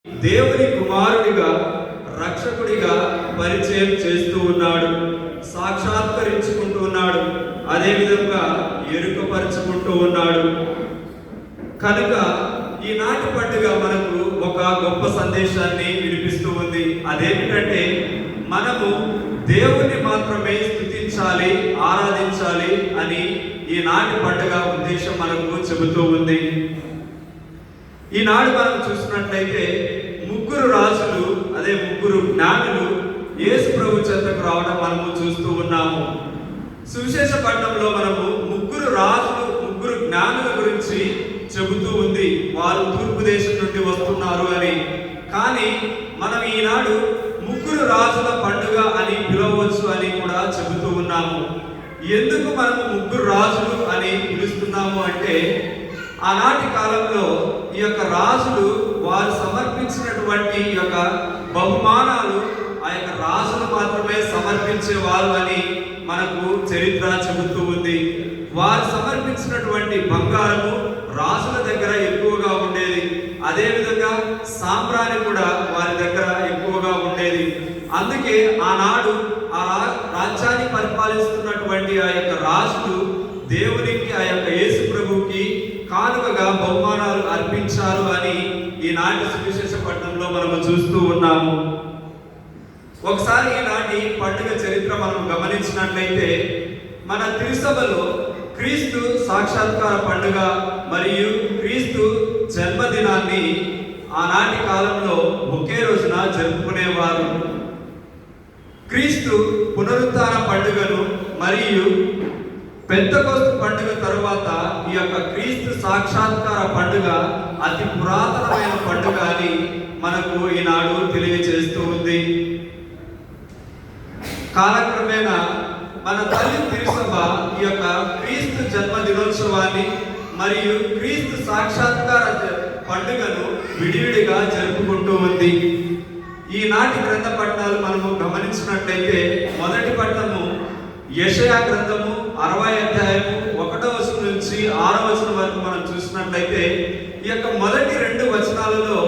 దేవుని కుమారుడిగా రక్షకుడిగా పరిచయం చేస్తూ ఉన్నాడు, సాక్షాత్కరించుకుంటూ ఉన్నాడు, అదేవిధంగా ఎరుకపరుచుకుంటూ ఉన్నాడు. కనుక ఈనాటి పండుగ మనకు ఒక గొప్ప సందేశాన్ని వినిపిస్తూ ఉంది. అదేమిటంటే మనము దేవుణ్ణి మాత్రమే స్తుతించాలి, ఆరాధించాలి అని ఈనాటి పండుగ ఉద్దేశం మనకు చెబుతూ ఉంది. ఈనాడు మనం చూసినట్లయితే ముగ్గురు రాజులు, అదే ముగ్గురు జ్ఞానులు యేసు ప్రభు చెంతకు రావడం మనము చూస్తూ ఉన్నాము. సువిశేష పట్టణంలో మనము ముగ్గురు రాజులు, ముగ్గురు జ్ఞానుల గురించి చెబుతూ ఉంది. వారు తూర్పు దేశం నుండి వస్తున్నారు అని. కానీ మనం ఈనాడు ముగ్గురు రాజుల పండుగ అని పిలవచ్చు అని కూడా చెబుతూ ఉన్నాము. ఎందుకు మనము ముగ్గురు రాజులు అని పిలుస్తున్నాము అంటే, ఆనాటి కాలంలో ఈ యొక్క రాజులు వారు సమర్పించినటువంటి ఈ యొక్క బహుమానాలు ఆ యొక్క రాజులు మాత్రమే సమర్పించేవారు అని మనకు చరిత్ర చెబుతూ ఉంది. వారు సమర్పించినటువంటి బంగారము రాజుల దగ్గర ఎక్కువగా ఉండేది. అదేవిధంగా సాంబ్రాణి కూడా వారి దగ్గర ఎక్కువగా ఉండేది. అందుకే ఆనాడు ఆ రాజ్యాన్ని పరిపాలిస్తున్నటువంటి ఆ యొక్క రాజులు దేవునికి, ఆ యొక్క యేసు ప్రభుకి కానుకగా బహుమానాలు అర్పించారు అని ఈనాటి సువిశేష పట్టణంలో మనము చూస్తూ ఉన్నాము. ఒకసారి ఈనాటి పండుగ చరిత్ర మనం గమనించినట్లయితే మన తిరుసభలో క్రీస్తు సాక్షాత్కార పండుగ మరియు క్రీస్తు జన్మదినాన్ని ఆనాటి కాలంలో ఒకే రోజున జరుపుకునేవారు. క్రీస్తు పునరుత్థాన పండుగను మరియు పెంతెకోస్తు పండుగ తరువాత ఈ యొక్క క్రీస్తు సాక్షాత్కార పండుగ అతి పురాతనమైన పండుగ అని మనకు ఈనాడు తెలియజేస్తూ ఉంది. కాలక్రమేణా మన తల్లి తిరుసభ ఈ యొక్క క్రీస్తు జన్మదినోత్సవాన్ని మరియు క్రీస్తు సాక్షాత్కార పండుగను విడివిడిగా జరుపుకుంటూ ఉంది. ఈనాటి గ్రంథ పట్టణాలు మనము గమనించినట్లయితే మొదటి పట్టణము యెషయా గ్రంథము 60వ అధ్యాయము 1వ వచనం నుంచి 6వ వచనం వరకు మనం చూసినట్లయితే ఈ యొక్క మొదటి 2 వచనాలలో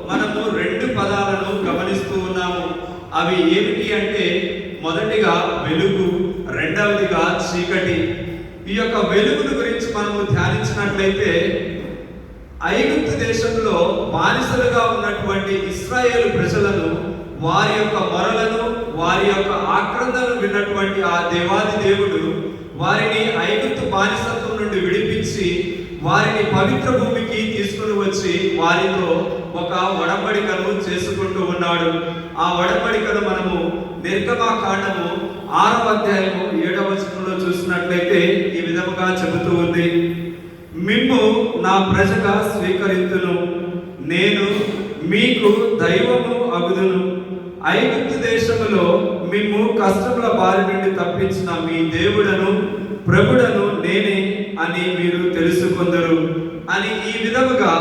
మనము 2 పదాలను గమనిస్తూ ఉన్నాము. అవి ఏమిటి అంటే, మొదటిగా వెలుగు, రెండవదిగా చీకటి. ఈ యొక్క వెలుగును గురించి మనము ధ్యానించినట్లయితే ఐగుప్తు దేశంలో బానిసలుగా ఉన్నటువంటి ఇశ్రాయేలు ప్రజలను, వారి యొక్క మొరలను, వారి యొక్క ఆక్రందనను విన్నటువంటి ఆ దేవాది దేవుడు వారిని ఐగుప్తు బానిసత్వం నుండి విడిపించి వారిని పవిత్ర భూమికి తీసుకుని వచ్చి వారితో ఒక ఒడంబడికను చేసుకుంటూ ఉన్నాడు. ఆ ఒడంబడికను మనము నిర్గమకాండము 6వ అధ్యాయము 7వ వచనంలో చూసినట్లయితే ఈ విధముగా చెబుతూ ఉంది. మిమ్ము నా ప్రజగా స్వీకరింతును, నేను మీకు దైవము అగుదును. ఐగుప్తు దేశములో మిమ్ము కష్టముల బారి నుండి తప్పించిన మీ దేవుడను ప్రభుడను నేనే అని మీరు తెలుసుకొందరు అని ఈ విధముగా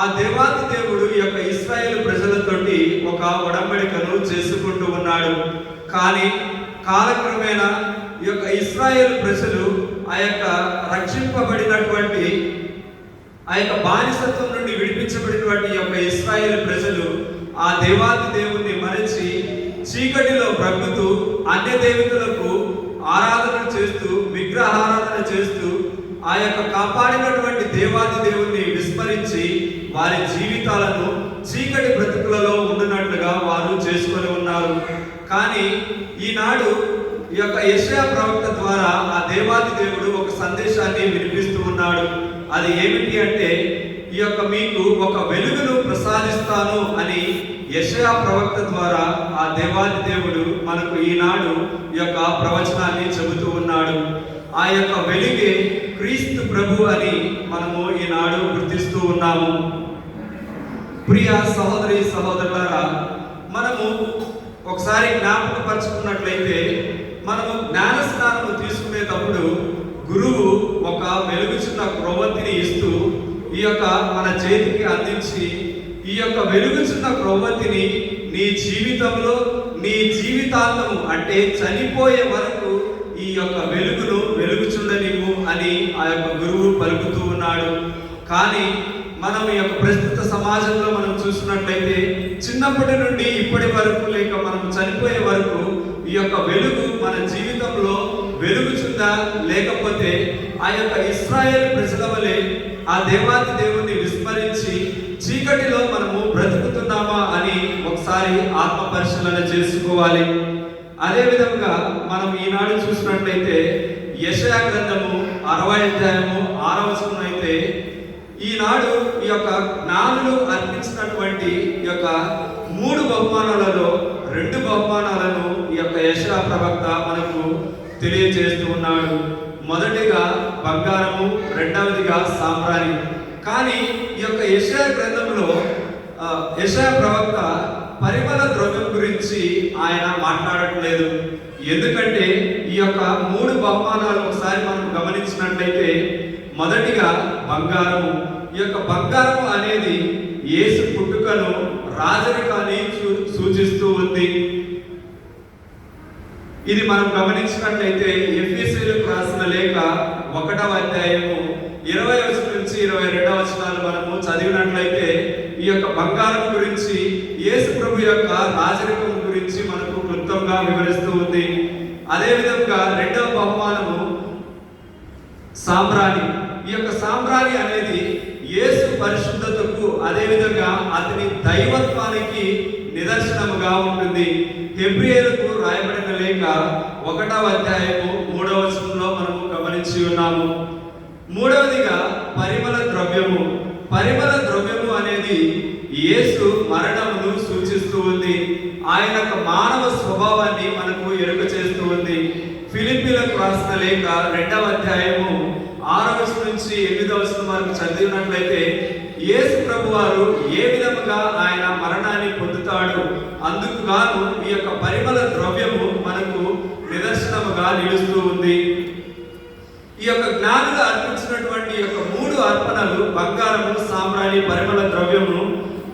ఆ దేవాది దేవుడు ఈ యొక్క ఇశ్రాయేలు ప్రజలతోటి ఒక ఒడంబడికను చేసుకుంటూ ఉన్నాడు. కానీ కాలక్రమేణా ఈ యొక్క ఇశ్రాయేలు ప్రజలు ఆ యొక్క రక్షింపబడినటువంటి ఆ యొక్క బానిసత్వం నుండి విడిపించబడినటువంటి ఈ యొక్క ఇశ్రాయేలు ప్రజలు ఆ దేవాది దేవుణ్ణి మరచి చీకటిలో బ్రతుకుతూ అన్య దేవతలకు ఆరాధన చేస్తూ, విగ్రహారాధన చేస్తూ ఆ యొక్క కాపాడినటువంటి దేవాది దేవుణ్ణి విస్మరించి వారి జీవితాలను చీకటి బ్రతుకులలో ఉండినట్లుగా వారు చేసుకొని ఉన్నారు. కానీ ఈనాడు ఈ యొక్క యెషయా ప్రవక్త ద్వారా ఆ దేవాది దేవుడు ఒక సందేశాన్ని వినిపిస్తూ ఉన్నాడు. అది ఏమిటి అంటే, ఈ యొక్క మీకు ఒక వెలుగును ప్రసాదిస్తాను అని యెషయా ప్రవక్త ద్వారా ఆ దేవాది దేవుడు మనకు ఈనాడు ఈ యొక్క ప్రవచనాన్ని చెబుతూ ఉన్నాడు. ఆ యొక్క వెలుగే క్రీస్తు ప్రభు అని మనము ఈనాడు గుర్తిస్తూ ఉన్నాము. ప్రియ సహోదరి సహోదరులారా, మనము ఒకసారి జ్ఞాపకపరుచుకున్నట్లయితే మనము జ్ఞాన స్నానము తీసుకునేటప్పుడు గురువు ఒక వెలుగుచున్న క్రొవ్వొత్తిని ఇస్తూ ఈ యొక్క మన చేతికి అందించి, ఈ యొక్క వెలుగుచున్న క్రొవ్వొత్తిని నీ జీవితంలో, నీ జీవితాంతము అంటే చనిపోయే వరకు ఈ యొక్క వెలుగును వెలుగుచుండనివ్వు అని ఆ యొక్క గురువు పలుకుతూ ఉన్నాడు. కానీ మనం ఈ యొక్క ప్రస్తుత సమాజంలో మనం చూసినట్లయితే చిన్నప్పటి నుండి ఇప్పటి వరకు లేక మనం చనిపోయే వరకు ఈ యొక్క వెలుగు మన జీవితంలో వెలుగుచుందా, లేకపోతే ఆ యొక్క ఇశ్రాయేలు ప్రజల వలె ఆ దేవాది దేవుణ్ణి విస్మరించి చీకటిలో మనము బ్రతుకుతున్నామా అని ఒకసారి ఆత్మ పరిశీలన చేసుకోవాలి. అదే విధంగా మనం ఈనాడు చూసినట్లయితే యెషయా గ్రంథము 60వ అధ్యాయము 6వ వచనం అయితే ఈనాడు ఈ యొక్క జ్ఞానులు అర్పించినటువంటి ఈ యొక్క 3 బహుమానాలలో 2 బహుమానాలను ఈ యొక్క యెషయా ప్రవక్త మనకు తెలియజేస్తూ ఉన్నాడు. మొదటిగా బంగారము, రెండవదిగా సాంబ్రాణి. కానీ ఈ యొక్క యెషయా గ్రంథంలో యెషయా ప్రవక్త పరిమళ ద్రవ్యం గురించి ఆయన మాట్లాడట్లేదు. ఎందుకంటే ఈ యొక్క 3 బహుమానాలు ఒకసారి మనం గమనించినట్లయితే మొదటిగా బంగారము. ఈ యొక్క బంగారము అనేది యేసు పుట్టుకను, రాజరికాన్ని సూచిస్తూ ఉంది. ఇది మనం గమనించినట్లయితే ఎఫెసీయులకు రాసిన లేఖ 1వ అధ్యాయము 20వ వచనం నుంచి 22వ వచనాలు మనము చదివినట్లయితే ఈ యొక్క బంగారం గురించి, యేసు ప్రభు యొక్క రాజరికం గురించి మనకు క్లుప్తంగా వివరిస్తూ ఉంది. అదే విధంగా 2వ బహుమానము సాంబ్రాణి. ఈ యొక్క సాంబ్రాణి అనేది యేసు పరిశుద్ధతకు, అదే విధంగా అతని దైవత్వానికి నిదర్శనముగా ఉంటుంది. హెబ్రీయులకు రాయబడిన లేఖ 1వ అధ్యాయము 3వ వచనంలో మనము గమనించి ఉన్నాము. మూడవదిగా పరిమళ ద్రవ్యము. పరిమళ ద్రవ్యము అనేది యేసు మరణమును సూచిస్తూ ఉంది. ఆయన యొక్క మానవ స్వభావాన్ని మనకు ఎరుక చేస్తూ ఉంది. ఫిలిప్పీలకు రాసిన లేఖ 2వ అధ్యాయము 6వ వచనం నుంచి 8వ వచనం వరకు చదివినట్లయితే యేసు ప్రభు వారు ఏ విధముగా ఆయన మరణాన్ని పొందుతాడు, అందుకు గాను ఈ యొక్క పరిమళ ద్రవ్యము మనకు నిదర్శనముగా నిలుస్తూ ఉంది. ఈ యొక్క జ్ఞానులు అర్పించినటువంటి యొక్క 3 అర్పణలు బంగారము, సాంబ్రాణి, పరిమళ ద్రవ్యము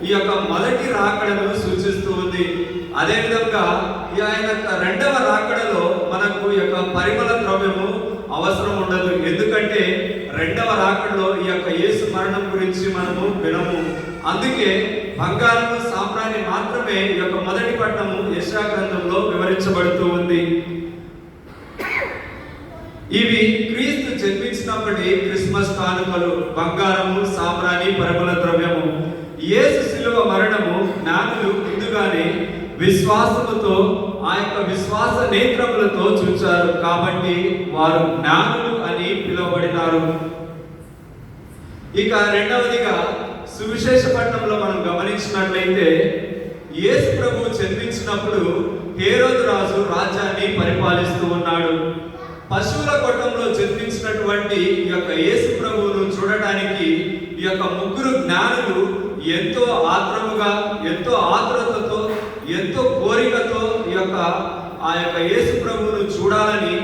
ఈ యొక్క మొదటి రాకడను సూచిస్తూ ఉంది. అదే విధంగా ఆయన యొక్క 2వ రాకడలో మనకు ఈ యొక్క పరిమళ ద్రవ్యము అవసరం ఉండదు. ఎందుకంటే 2వ రాకడలో ఈ యొక్క యేసు మరణం గురించి మనము వినము. అందుకే బంగారము, సాంబ్రాణి మాత్రమే ఈ యొక్క మొదటి పట్టణము యెషయా గ్రంథంలో వివరించబడుతూ ఉంది. ఇవి క్రీస్తు జన్మించినప్పటి క్రిస్మస్ కానుకలు. బంగారము, సాంబ్రాణి, పరిమళ ద్రవ్యము. యేసు శిలువ మరణము జ్ఞానులు ముందుగానే విశ్వాసముతో, ఆ యొక్క విశ్వాస నేత్రములతో చూచారు కాబట్టి వారు జ్ఞానులు అని పిలువబడినారు. ఇక రెండవదిగా సువిశేష పట్టణంలో మనం గమనించినట్లయితే యేసు ప్రభు జన్మించినప్పుడు హేరోదు రాజు రాజ్యాన్ని పరిపాలిస్తూ ఉన్నాడు. పశువుల కొట్టంలో జన్మించినటువంటి ఈ యొక్క యేసు ప్రభువును చూడటానికి ఈ యొక్క 3 జ్ఞానులు ఎంతో ఆత్రముగా, ఎంతో ఆతురతతో, ఎంతో కోరికతో ఈ యొక్క ఆ యొక్క యేసు ప్రభువును చూడాలని